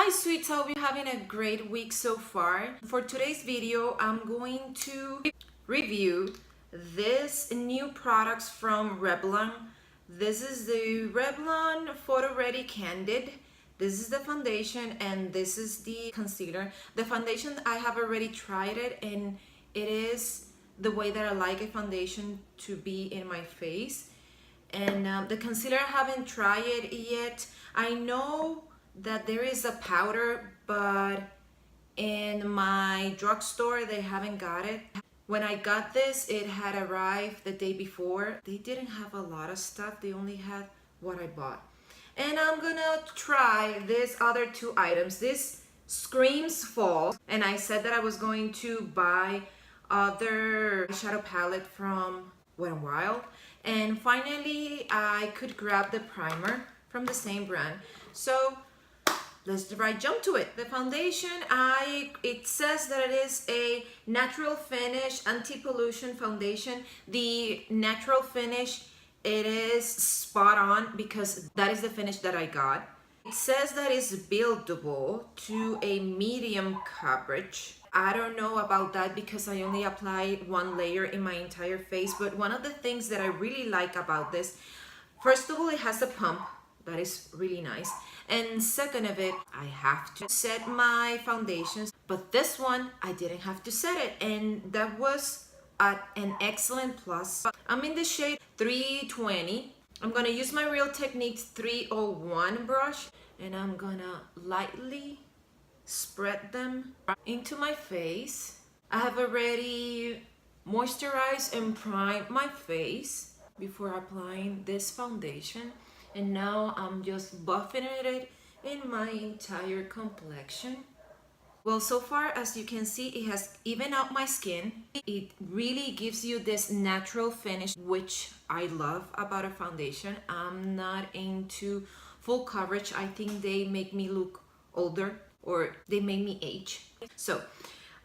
Hi sweets, I hope you're having a great week so far. For today's video, I'm going to review this new products from Revlon. This is the Revlon Photoready Candid. This is the foundation and this is the concealer. The foundation, I have already tried it and it is the way that I like a foundation to be in my face. And the concealer, I haven't tried it yet. I know that there is a powder, but in my drugstore they haven't got it. When I got this, it had arrived the day before. They didn't have a lot of stuff, they only had what I bought. And I'm gonna try these other two items. This screams fall, and I said that I was going to buy other eyeshadow palette from Wet n Wild, and finally I could grab the primer from the same brand. So let's jump to it. The foundation, it says that it is a natural finish anti-pollution foundation. The natural finish, it is spot on because that is the finish that I got. It says that it's buildable to a medium coverage. I don't know about that because I only applied one layer in my entire face, but one of the things that I really like about this, first of all, it has a pump. That is really nice. And second of it, I have to set my foundations, but this one I didn't have to set it, and that was an excellent plus. I'm in the shade 320. I'm gonna use my Real Techniques 301 brush, and I'm gonna lightly spread them into my face. I have already moisturized and primed my face before applying this foundation. And now I'm just buffing it in my entire complexion. Well, so far as you can see, it has evened out my skin. It really gives you this natural finish, which I love about a foundation. I'm not into full coverage. I think they make me look older, or they make me age. So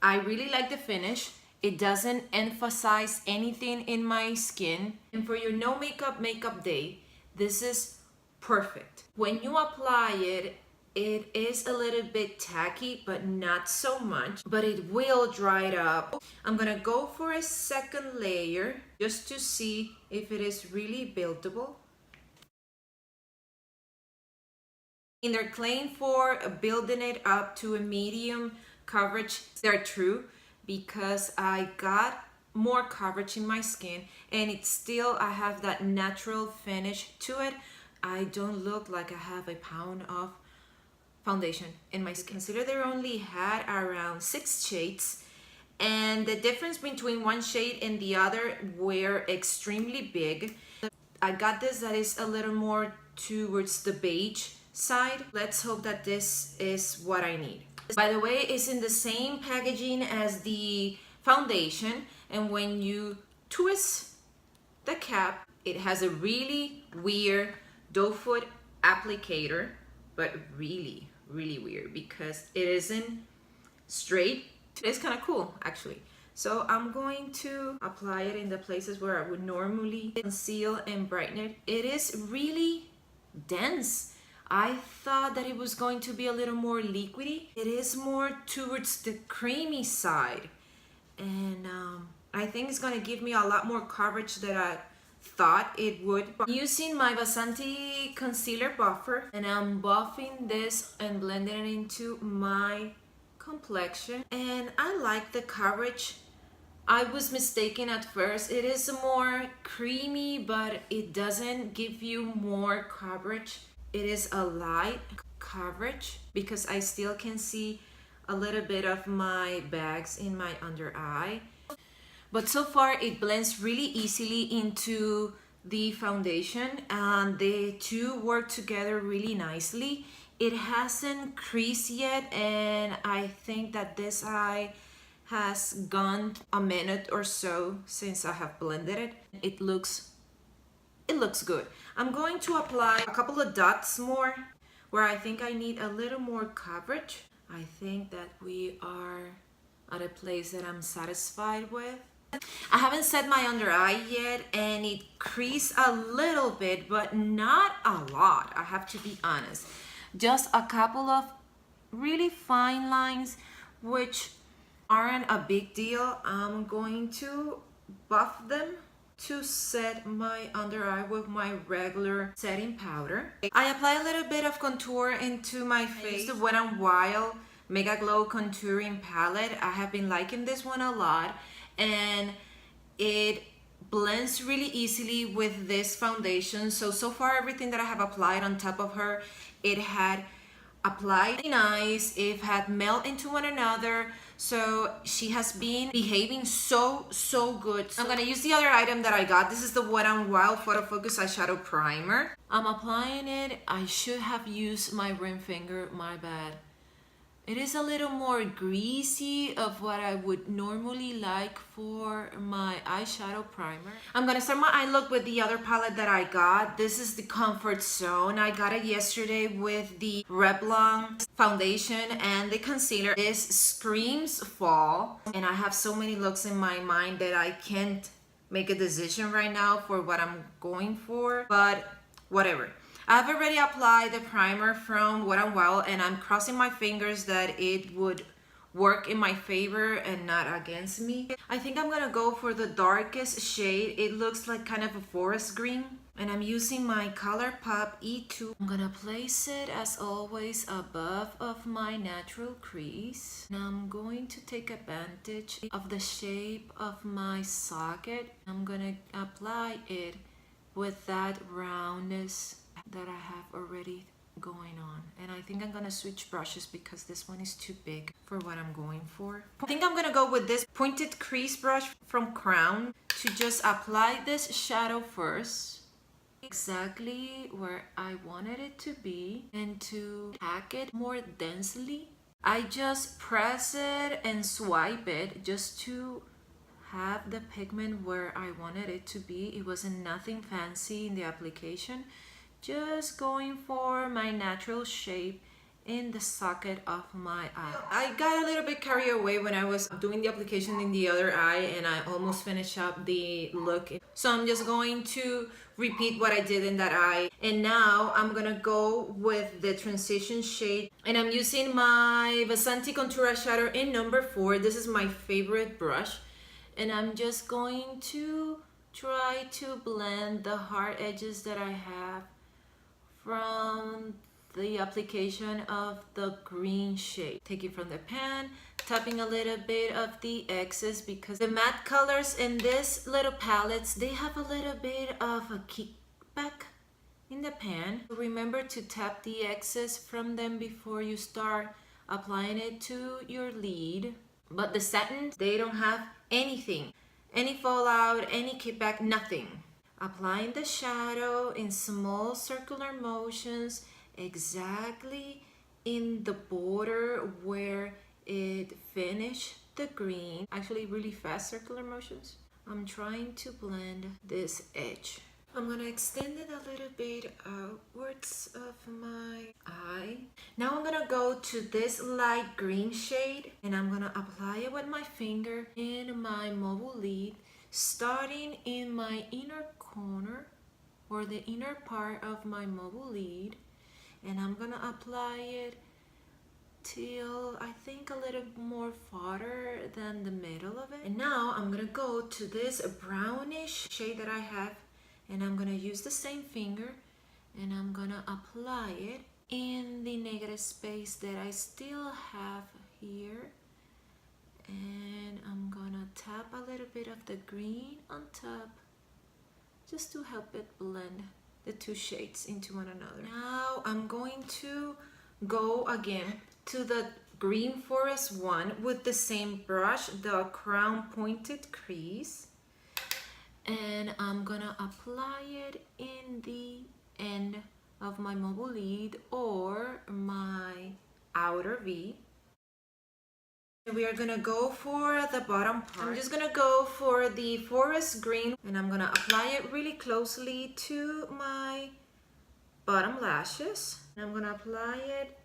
I really like the finish. It doesn't emphasize anything in my skin. And for your no makeup day, this is perfect. When you apply it, it is a little bit tacky, but not so much, but it will dry it up. I'm gonna go for a second layer just to see if it is really buildable. And they're claim for building it up to a medium coverage. They're true because I got more coverage in my skin and it's still, I have that natural finish to it. I don't look like I have a pound of foundation in my skin. Consider they only had around 6 shades, and the difference between one shade and the other were extremely big. I got this that is a little more towards the beige side. Let's hope that this is what I need. By the way, it's in the same packaging as the foundation, and when you twist the cap, it has a really weird doe foot applicator, but really weird because it isn't straight. It's kind of cool actually. So I'm going to apply it in the places where I would normally conceal and brighten it. It is really dense. I thought that it was going to be a little more liquidy. It is more towards the creamy side, and I think it's going to give me a lot more coverage than I thought it would. Using my Vasanti concealer buffer, and I'm buffing this and blending it into my complexion, and I like the coverage. I was mistaken at first. It is more creamy, but it doesn't give you more coverage. It is a light coverage because I still can see a little bit of my bags in my under eye. But so far it blends really easily into the foundation, and the two work together really nicely. It hasn't creased yet, and I think that this eye has gone a minute or so since I have blended it. It looks good. I'm going to apply a couple of dots more where I think I need a little more coverage. I think that we are at a place that I'm satisfied with. I haven't set my under eye yet, and it creased a little bit, but not a lot, I have to be honest. Just a couple of really fine lines, which aren't a big deal. I'm going to buff them to set my under eye with my regular setting powder. I apply a little bit of contour into my face. The Wet n Wild Megaglo contouring palette. I have been liking this one a lot, and it blends really easily with this foundation. So far everything that I have applied on top of her, it had applied nice, it had melt into one another. So she has been behaving so good. I'm gonna use the other item that I got. This is the Wet n Wild Photofocus eyeshadow primer. I'm applying it. I should have used my ring finger, my bad. It is a little more greasy of what I would normally like for my eyeshadow primer. I'm gonna start my eye look with the other palette that I got. This is the Comfort Zone. I got it yesterday with the Revlon foundation and the concealer. This screams fall, and I have so many looks in my mind that I can't make a decision right now for what I'm going for, but whatever. I've already applied the primer from Wet n Wild, and I'm crossing my fingers that it would work in my favor and not against me. I think I'm gonna go for the darkest shade. It looks like kind of a forest green, and I'm using my ColourPop E2. I'm gonna place it as always above of my natural crease. Now I'm going to take advantage of the shape of my socket. I'm gonna apply it with that roundness that I have already going on, and I think I'm gonna switch brushes because this one is too big for what I'm going for. I think I'm gonna go with this pointed crease brush from Crown to just apply this shadow first exactly where I wanted it to be, and to pack it more densely I just press it and swipe it just to have the pigment where I wanted it to be. It wasn't nothing fancy in the application, just going for my natural shape in the socket of my eye. I got a little bit carried away when I was doing the application in the other eye, and I almost finished up the look. So I'm just going to repeat what I did in that eye, and now I'm gonna go with the transition shade, and I'm using my Vixen contour eyeshadow in number 4. This is my favorite brush, and I'm just going to try to blend the hard edges that I have from the application of the green shade. Take it from the pan, tapping a little bit of the excess, because the matte colors in this little palettes, they have a little bit of a kickback in the pan. Remember to tap the excess from them before you start applying it to your lid. But the satin, they don't have anything, any fallout, any kickback, nothing. Applying the shadow in small circular motions exactly in the border where it finished the green. Actually really fast circular motions. I'm trying to blend this edge. I'm gonna extend it a little bit outwards of my eye. Now I'm gonna go to this light green shade, and I'm gonna apply it with my finger in my mobile lid, starting in my inner corner or the inner part of my mobile lid, and I'm gonna apply it till I think a little more farther than the middle of it. And now I'm gonna go to this brownish shade that I have, and I'm gonna use the same finger, and I'm gonna apply it in the negative space that I still have here, and I'm gonna tap a little bit of the green on top just to help it blend the two shades into one another. Now I'm going to go again to the Green Forest one with the same brush, the Crown Pointed Crease, and I'm gonna apply it in the end of my mobile lid or my outer V. We are gonna go for the bottom part. I'm just gonna go for the forest green, and I'm gonna apply it really closely to my bottom lashes. And I'm gonna apply it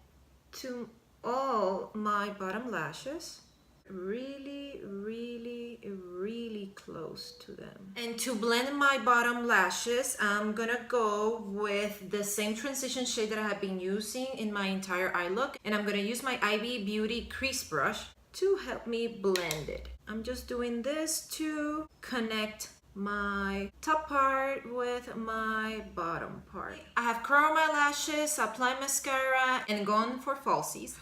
to all my bottom lashes. really, really, really close to them. And to blend my bottom lashes, I'm gonna go with the same transition shade that I have been using in my entire eye look, and I'm gonna use my Ivy Beauty crease brush to help me blend it. I'm just doing this to connect my top part with my bottom part. I have curled my lashes, applied mascara, and gone for falsies.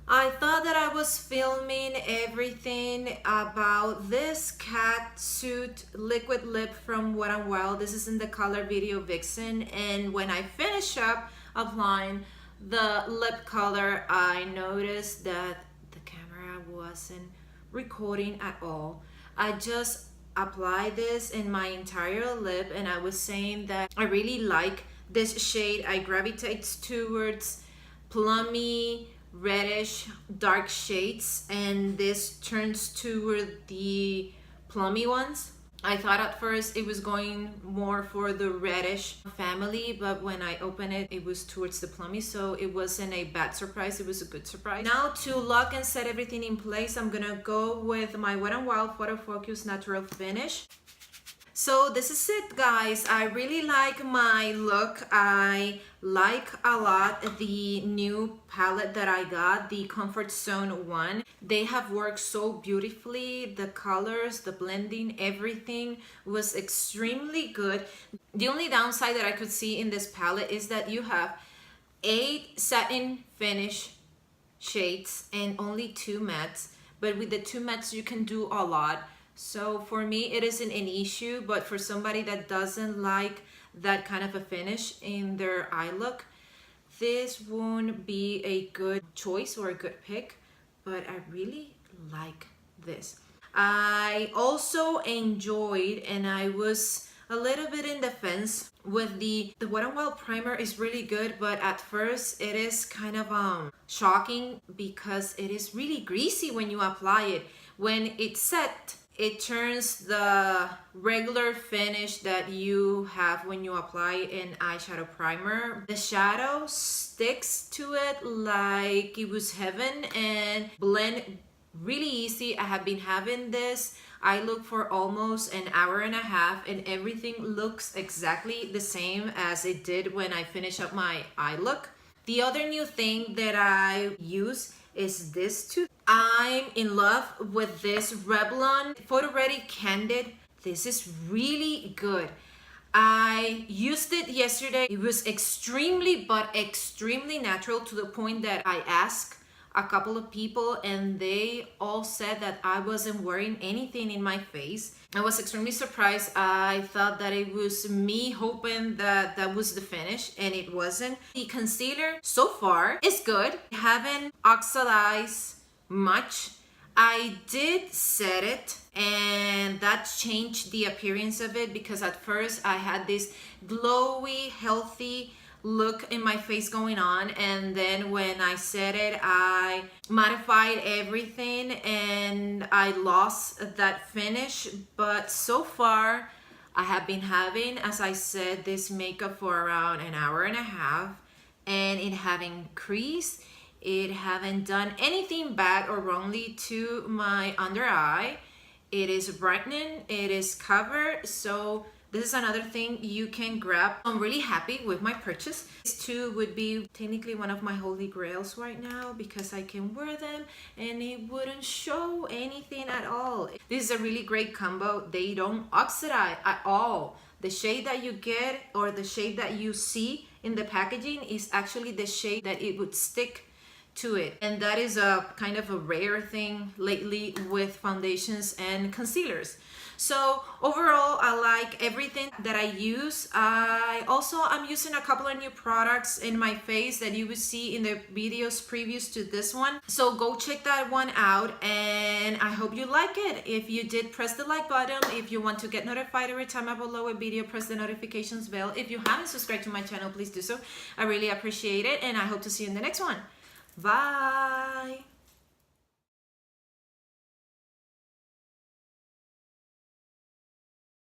I thought that I was filming everything about this Catsuit liquid lip from Wet n Wild. This is in the color Video Vixen, and when I finish up applying the lip color, I noticed that the camera wasn't recording at all. I just applied this in my entire lip, and I was saying that I really like this shade. I gravitate towards plummy, reddish, dark shades, and this turns toward the plummy ones. I thought at first it was going more for the reddish family, but when I opened it, it was towards the plummy, so it wasn't a bad surprise, it was a good surprise. Now to lock and set everything in place, I'm gonna go with my Wet n Wild Photofocus Natural Finish. So this is it, guys. I really like my look. I like a lot the new palette that I got, the Comfort Zone one. They have worked so beautifully. The colors, the blending, everything was extremely good. The only downside that I could see in this palette is that you have 8 satin finish shades and only 2 mattes. But with the 2 mattes, you can do a lot. So for me, it isn't an issue, but for somebody that doesn't like that kind of a finish in their eye look, this won't be a good choice or a good pick, but I really like this. I also enjoyed, and I was a little bit in the fence with the Wet n Wild primer is really good, but at first it is kind of shocking because it is really greasy when you apply it. When it's set, it turns the regular finish that you have when you apply an eyeshadow primer. The shadow sticks to it like it was heaven and blend really easy. I have been having this eye look for almost an hour and a half, and everything looks exactly the same as it did when I finished up my eye look. The other new thing that I use is this too. I'm in love with this Revlon Photoready Candid. This is really good. I used it yesterday. It was extremely natural, to the point that I asked a couple of people and they all said that I wasn't wearing anything in my face. I was extremely surprised. I thought that it was me hoping that that was the finish, and it wasn't. The concealer so far is good. I haven't oxidized much. I did set it, and that changed the appearance of it, because at first I had this glowy, healthy look in my face going on, and then when I set it, I modified everything and I lost that finish. But so far I have been having, as I said, this makeup for around an hour and a half, and it haven't creased, it haven't done anything bad or wrongly to my under eye. It is brightening, it is covered, so this is another thing you can grab. I'm really happy with my purchase. These two would be technically one of my holy grails right now, because I can wear them and it wouldn't show anything at all. This is a really great combo. They don't oxidize at all. The shade that you get, or the shade that you see in the packaging, is actually the shade that it would stick to it, and that is a kind of a rare thing lately with foundations and concealers. So overall, I like everything that I use. I'm using a couple of new products in my face that you will see in the videos previous to this one, so go check that one out, and I hope you like it. If you did, press the like button. If you want to get notified every time I upload a video, press the notifications bell. If you haven't subscribed to my channel, please do so. I really appreciate it, and I hope to see you in the next one. Bye.